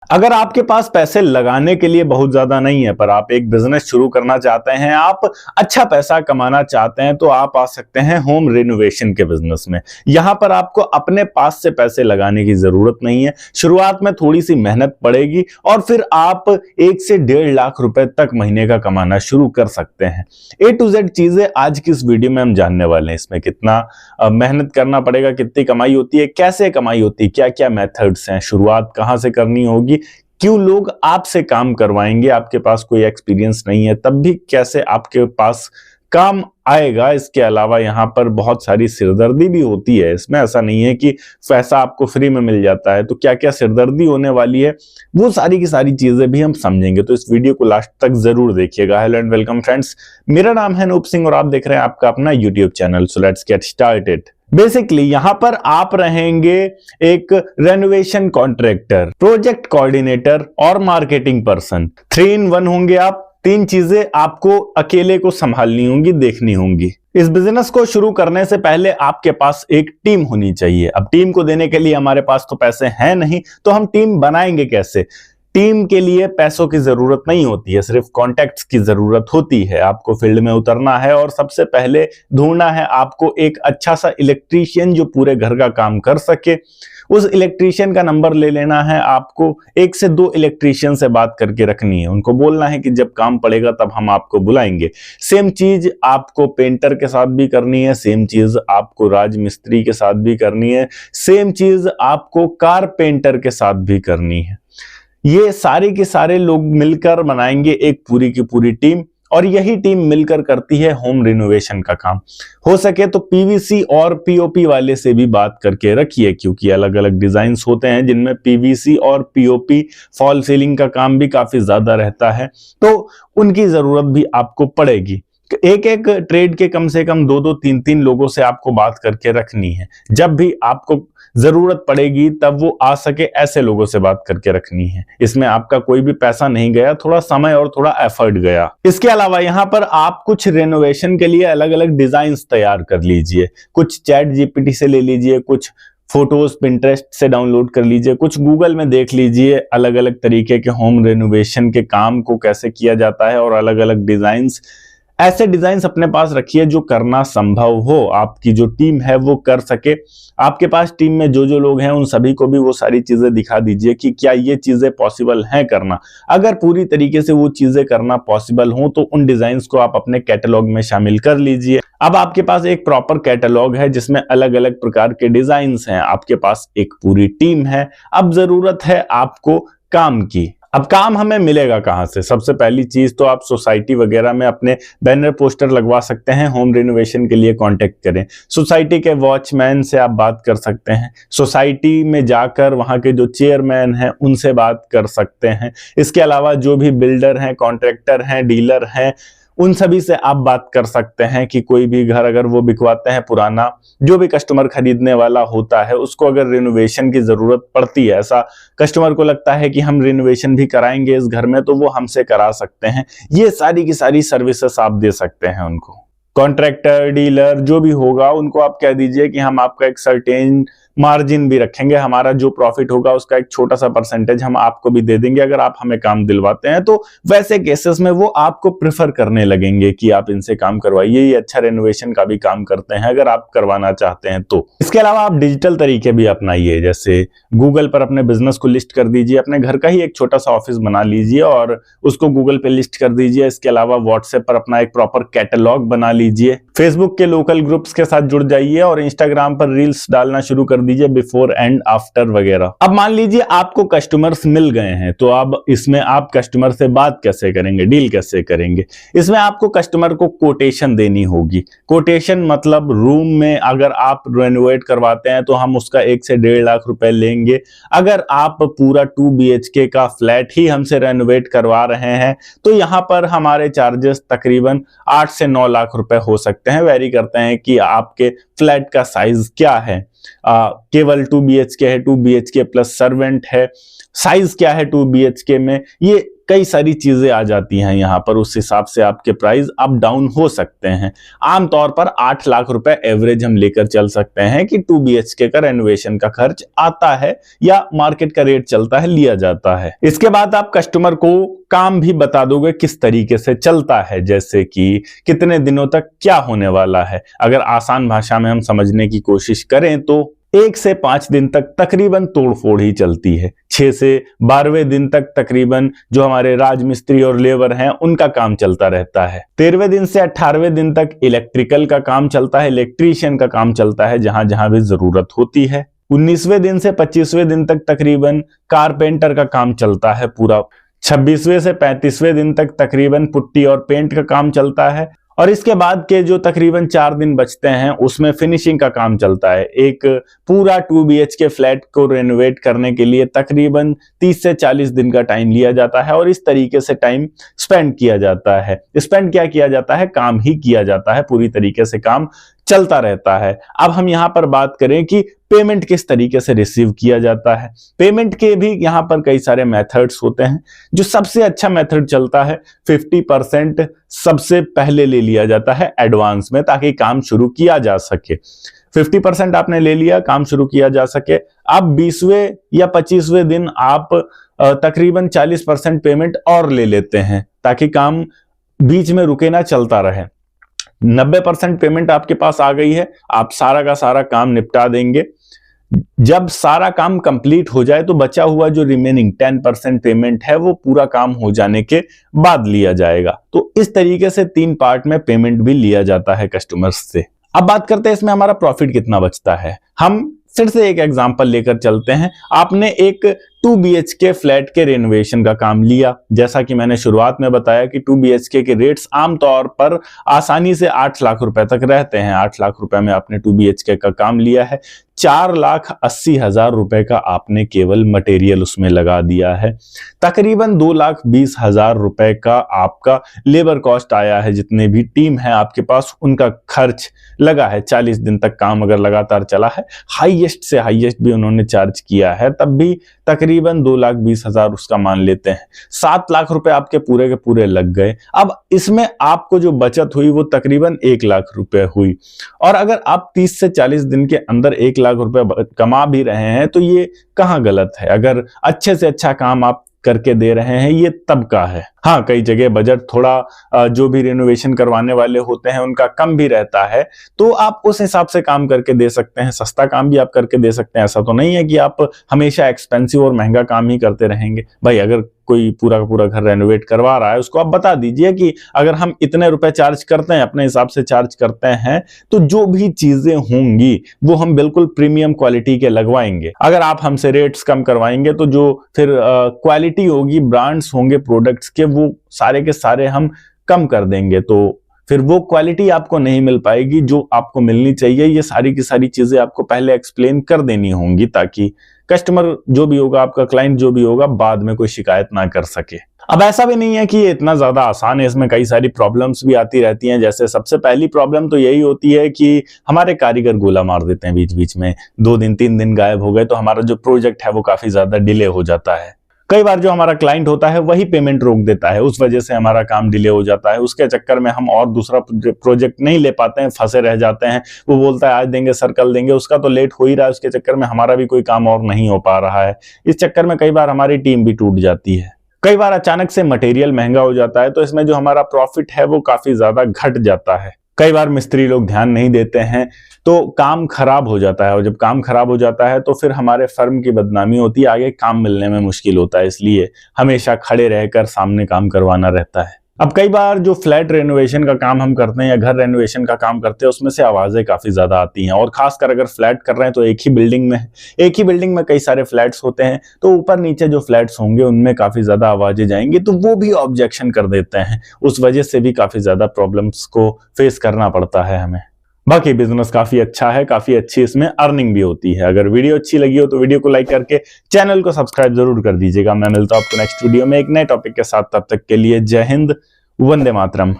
अगर आपके पास पैसे लगाने के लिए बहुत ज्यादा नहीं है, पर आप एक बिजनेस शुरू करना चाहते हैं, आप अच्छा पैसा कमाना चाहते हैं, तो आप आ सकते हैं होम रिनोवेशन के बिजनेस में। यहां पर आपको अपने पास से पैसे लगाने की जरूरत नहीं है। शुरुआत में थोड़ी सी मेहनत पड़ेगी और फिर आप 1 से 1.5 लाख रुपए तक महीने का कमाना शुरू कर सकते हैं। A to Z चीजें आज की इस वीडियो में हम जानने वाले हैं। इसमें कितना मेहनत करना पड़ेगा, कितनी कमाई होती है, कैसे कमाई होती है, क्या क्या मेथड्स हैं, शुरुआत कहां से करनी होगी, क्यों लोग आपसे काम करवाएंगे, आपके पास कोई एक्सपीरियंस नहीं है तब भी कैसे आपके पास काम आएगा। इसके अलावा यहाँ पर बहुत सारी सिरदर्दी भी होती है। इसमें ऐसा नहीं है कि पैसा आपको फ्री में मिल जाता है, तो क्या क्या सिरदर्दी होने वाली है वो सारी की सारी चीजें भी हम समझेंगे। तो इस वीडियो को लास्ट तक जरूर देखिएगा। हेलो एंड वेलकम फ्रेंड्स, मेरा नाम है अनूप सिंह और आप देख रहे हैं आपका अपना YouTube channel. So let's get started. Basically यहां पर आप रहेंगे एक रेनोवेशन कॉन्ट्रैक्टर, प्रोजेक्ट कोऑर्डिनेटर और मार्केटिंग पर्सन। 3 in 1 होंगे आप। 3 चीजें आपको अकेले को संभालनी होंगी, देखनी होंगी। इस बिजनेस को शुरू करने से पहले आपके पास एक टीम होनी चाहिए। अब टीम को देने के लिए हमारे पास तो पैसे हैं नहीं, तो हम टीम बनाएंगे कैसे? टीम के लिए पैसों की जरूरत नहीं होती है, सिर्फ कॉन्टैक्ट्स की जरूरत होती है। आपको फील्ड में उतरना है और सबसे पहले ढूंढना है आपको एक अच्छा सा इलेक्ट्रीशियन जो पूरे घर का काम कर सके। उस इलेक्ट्रीशियन का नंबर ले लेना है आपको। 1 से 2 इलेक्ट्रीशियन से बात करके रखनी है, उनको बोलना है कि जब काम पड़ेगा तब हम आपको बुलाएंगे। सेम चीज आपको पेंटर के साथ भी करनी है, सेम चीज आपको राजमिस्त्री के साथ भी करनी है, सेम चीज आपको कारपेंटर के साथ भी करनी है। ये सारे के सारे लोग मिलकर बनाएंगे एक पूरी की पूरी टीम, और यही टीम मिलकर करती है होम रिनोवेशन का काम। हो सके तो पीवीसी और पीओपी वाले से भी बात करके रखिए, क्योंकि अलग अलग डिजाइन्स होते हैं जिनमें पीवीसी और पीओपी फॉल सीलिंग का काम भी काफी ज्यादा रहता है, तो उनकी जरूरत भी आपको पड़ेगी। एक एक ट्रेड के कम से कम 2-2, 3-3 लोगों से आपको बात करके रखनी है। जब भी आपको जरूरत पड़ेगी तब वो आ सके ऐसे लोगों से बात करके रखनी है। इसमें आपका कोई भी पैसा नहीं गया, थोड़ा समय और थोड़ा एफर्ट गया। इसके अलावा यहाँ पर आप कुछ रेनोवेशन के लिए अलग अलग डिजाइन्स तैयार कर लीजिए। कुछ चैट जीपीटी से ले लीजिए, कुछ फोटोज पिंटरेस्ट से डाउनलोड कर लीजिए, कुछ गूगल में देख लीजिए अलग अलग तरीके के होम रेनोवेशन के काम को कैसे किया जाता है, और अलग अलग डिजाइन्स, ऐसे डिजाइन्स अपने पास रखिए जो करना संभव हो, आपकी जो टीम है वो कर सके। आपके पास टीम में जो जो लोग हैं उन सभी को भी वो सारी चीजें दिखा दीजिए कि क्या ये चीजें पॉसिबल हैं करना। अगर पूरी तरीके से वो चीजें करना पॉसिबल हो तो उन डिजाइन्स को आप अपने कैटलॉग में शामिल कर लीजिए। अब आपके पास एक प्रॉपर कैटलॉग है जिसमें अलग अलग प्रकार के डिजाइन्स हैं, आपके पास एक पूरी टीम है। अब जरूरत है आपको काम की। अब काम हमें मिलेगा कहां से? सबसे पहली चीज तो आप सोसाइटी वगैरह में अपने बैनर पोस्टर लगवा सकते हैं। होम रिनोवेशन के लिए कांटेक्ट करें, सोसाइटी के वॉचमैन से आप बात कर सकते हैं, सोसाइटी में जाकर वहां के जो चेयरमैन हैं उनसे बात कर सकते हैं। इसके अलावा जो भी बिल्डर हैं, कॉन्ट्रैक्टर हैं, डीलर हैं, उन सभी से आप बात कर सकते हैं कि कोई भी घर अगर वो बिकवाते हैं पुराना, जो भी कस्टमर खरीदने वाला होता है उसको अगर रिनोवेशन की जरूरत पड़ती है, ऐसा कस्टमर को लगता है कि हम रिनोवेशन भी कराएंगे इस घर में, तो वो हमसे करा सकते हैं। ये सारी की सारी सर्विसेस आप दे सकते हैं उनको। कॉन्ट्रैक्टर, डीलर जो भी होगा उनको आप कह दीजिए कि हम आपका एक सर्टेन मार्जिन भी रखेंगे, हमारा जो प्रॉफिट होगा उसका एक छोटा सा परसेंटेज हम आपको भी दे देंगे अगर आप हमें काम दिलवाते हैं। तो वैसे केसेस में वो आपको प्रेफर करने लगेंगे कि आप इनसे काम करवाइए, ये अच्छा रेनोवेशन का भी काम करते हैं अगर आप करवाना चाहते हैं तो। इसके अलावा आप डिजिटल तरीके भी अपनाइए, जैसे गूगल पर अपने बिजनेस को लिस्ट कर दीजिए, अपने घर का ही एक छोटा सा ऑफिस बना लीजिए और उसको गूगल पे लिस्ट कर दीजिए। इसके अलावा व्हाट्सएप पर अपना एक प्रॉपर कैटलॉग बना लीजिए, फेसबुक के लोकल ग्रुप्स के साथ जुड़ जाइए और इंस्टाग्राम पर रील्स डालना शुरू कर दीजिए, बिफोर एंड आफ्टर वगैरह। अब मान लीजिए आपको कस्टमर्स मिल गए हैं, तो अब इसमें आप कस्टमर से बात कैसे करेंगे, डील कैसे करेंगे? इसमें आपको कस्टमर को कोटेशन देनी होगी। कोटेशन मतलब रूम में अगर आप रेनोवेट करवाते हैं तो हम उसका 1 से 1.5 लाख रुपए लेंगे। अगर आप पूरा 2 BHK का फ्लैट ही हमसे रेनोवेट करवा रहे हैं तो यहाँ पर हमारे चार्जेस तकरीबन 8 से 9 लाख रुपए हो सकते हैं। वेरी करते हैं कि आपके फ्लैट का साइज क्या है। केवल 2 BHK है, 2 BHK प्लस सर्वेंट है, साइज क्या है 2 BHK में, ये कई सारी चीजें आ जाती हैं यहाँ पर, उस हिसाब से आपके प्राइस अप डाउन हो सकते हैं। आमतौर पर 8 लाख रुपए एवरेज हम लेकर चल सकते हैं कि 2 BHK का रेनोवेशन का खर्च आता है या मार्केट का रेट चलता है, लिया जाता है। इसके बाद आप कस्टमर को काम भी बता दोगे किस तरीके से चलता है, जैसे कि कितने दिनों तक क्या होने वाला है। अगर आसान भाषा में हम समझने की कोशिश करें तो 1 से 5 दिन तक तकरीबन तोड़फोड़ ही चलती है। 6 से 12वें दिन तक तकरीबन जो हमारे राजमिस्त्री और लेबर हैं उनका काम चलता रहता है। 13वें दिन से 18वें दिन तक इलेक्ट्रिकल का काम चलता है, इलेक्ट्रीशियन का काम चलता है जहां जहां भी जरूरत होती है। 19वें दिन से 25वें दिन तक तकरीबन कारपेंटर का काम चलता है पूरा। 26वें से 35वें दिन तक तकरीबन पुट्टी और पेंट का काम चलता है, और इसके बाद के जो तकरीबन 4 दिन बचते हैं उसमें फिनिशिंग का काम चलता है। एक पूरा 2 BHK फ्लैट को रेनोवेट करने के लिए तकरीबन 30 से 40 दिन का टाइम लिया जाता है, और इस तरीके से टाइम स्पेंड किया जाता है। स्पेंड क्या किया जाता है, काम ही किया जाता है, पूरी तरीके से काम चलता रहता है। अब हम यहां पर बात करें कि पेमेंट किस तरीके से रिसीव किया जाता है। पेमेंट के भी यहां पर कई सारे मेथड्स होते हैं। जो सबसे अच्छा मेथड चलता है, 50% सबसे पहले ले लिया जाता है एडवांस में, ताकि काम शुरू किया जा सके। 50% आपने ले लिया, काम शुरू किया जा सके। अब 20वें या 25वें दिन आप तकरीबन 40% पेमेंट और ले लेते हैं, ताकि काम बीच में रुके ना, चलता रहे। 90% पेमेंट आपके पास आ गई है, आप सारा का सारा काम निपटा देंगे। जब सारा काम कंप्लीट हो जाए तो बचा हुआ जो रिमेनिंग 10% पेमेंट है वो पूरा काम हो जाने के बाद लिया जाएगा। तो इस तरीके से 3 पार्ट में पेमेंट भी लिया जाता है कस्टमर्स से। अब बात करते हैं इसमें हमारा प्रॉफिट कितना बचता है। हम फिर से एक एग्जांपल लेकर चलते हैं। आपने एक 2 BHK फ्लैट के रेनोवेशन का काम लिया। जैसा कि मैंने शुरुआत में बताया कि 2 BHK के रेट्स आमतौर पर आसानी से 8 लाख रुपए तक रहते हैं। 8 लाख रुपए में आपने 2 BHK का काम लिया है। 4,80,000 रुपए का आपने केवल मटेरियल उसमें लगा दिया है। तकरीबन 2,20,000 रुपए का आपका लेबर कॉस्ट आया है। जितने भी टीम है आपके पास उनका खर्च लगा है। 40 दिन तक काम अगर लगातार चला है, हाईएस्ट से हाईएस्ट भी उन्होंने चार्ज किया है, तब भी तकरीबन 2,20,000 उसका मान लेते हैं। 7 लाख रुपए आपके पूरे के पूरे लग गए। अब इसमें आपको जो बचत हुई वो तकरीबन 1 लाख रुपए हुई। और अगर आप 30 से 40 दिन के अंदर 1 लाख रुपए कमा भी रहे हैं तो ये कहाँ गलत है। अगर अच्छे से अच्छा काम आप करके दे रहे हैं, ये तब का है। हाँ, कई जगह बजट थोड़ा जो भी रिनोवेशन करवाने वाले होते हैं उनका कम भी रहता है, तो आप उस हिसाब से काम करके दे सकते हैं। सस्ता काम भी आप करके दे सकते हैं। ऐसा तो नहीं है कि आप हमेशा एक्सपेंसिव और महंगा काम ही करते रहेंगे। भाई, अगर कोई पूरा का पूरा घर रेनोवेट करवा रहा है, उसको आप बता दीजिए कि अगर हम इतने रुपए चार्ज करते हैं, अपने हिसाब से चार्ज करते हैं, तो जो भी चीजें होंगी वो हम बिल्कुल प्रीमियम क्वालिटी के लगवाएंगे। अगर आप हमसे रेट्स कम करवाएंगे तो जो फिर क्वालिटी होगी, ब्रांड्स होंगे प्रोडक्ट्स के, वो सारे के सारे हम कम कर देंगे। तो फिर वो क्वालिटी आपको नहीं मिल पाएगी जो आपको मिलनी चाहिए। ये सारी की सारी चीजें आपको पहले एक्सप्लेन कर देनी होंगी, ताकि कस्टमर जो भी होगा, आपका क्लाइंट जो भी होगा, बाद में कोई शिकायत ना कर सके। अब ऐसा भी नहीं है कि ये इतना ज्यादा आसान है, इसमें कई सारी प्रॉब्लम्स भी आती रहती हैं। जैसे सबसे पहली प्रॉब्लम तो यही होती है कि हमारे कारीगर गोला मार देते हैं बीच बीच में। 2 दिन 3 दिन गायब हो गए तो हमारा जो प्रोजेक्ट है वो काफी ज्यादा डिले हो जाता है। कई बार जो हमारा क्लाइंट होता है वही पेमेंट रोक देता है, उस वजह से हमारा काम डिले हो जाता है। उसके चक्कर में हम और दूसरा प्रोजेक्ट नहीं ले पाते हैं, फंसे रह जाते हैं। वो बोलता है आज देंगे सर, कल देंगे, उसका तो लेट हो ही रहा है। उसके चक्कर में हमारा भी कोई काम और नहीं हो पा रहा है। इस चक्कर में कई बार हमारी टीम भी टूट जाती है। कई बार अचानक से मटेरियल महंगा हो जाता है, तो इसमें जो हमारा प्रॉफिट है वो काफी ज्यादा घट जाता है। कई बार मिस्त्री लोग ध्यान नहीं देते हैं तो काम खराब हो जाता है, और जब काम खराब हो जाता है तो फिर हमारे फर्म की बदनामी होती है, आगे काम मिलने में मुश्किल होता है। इसलिए हमेशा खड़े रहकर सामने काम करवाना रहता है। अब कई बार जो फ्लैट रेनोवेशन का काम हम करते हैं या घर रेनोवेशन का काम करते हैं, उसमें से आवाजें काफी ज्यादा आती हैं। और खासकर अगर फ्लैट कर रहे हैं तो एक ही बिल्डिंग में कई सारे फ्लैट्स होते हैं, तो ऊपर नीचे जो फ्लैट्स होंगे उनमें काफी ज्यादा आवाजें जाएंगी, तो वो भी ऑब्जेक्शन कर देते हैं। उस वजह से भी काफी ज्यादा प्रॉब्लम्स को फेस करना पड़ता है हमें। बाकी बिजनेस काफी अच्छा है, काफी अच्छी इसमें अर्निंग भी होती है। अगर वीडियो अच्छी लगी हो तो वीडियो को लाइक करके चैनल को सब्सक्राइब जरूर कर दीजिएगा। मैं मिलता हूं आपको नेक्स्ट वीडियो में एक नए टॉपिक के साथ। तब तक के लिए जय हिंद, वंदे मातरम।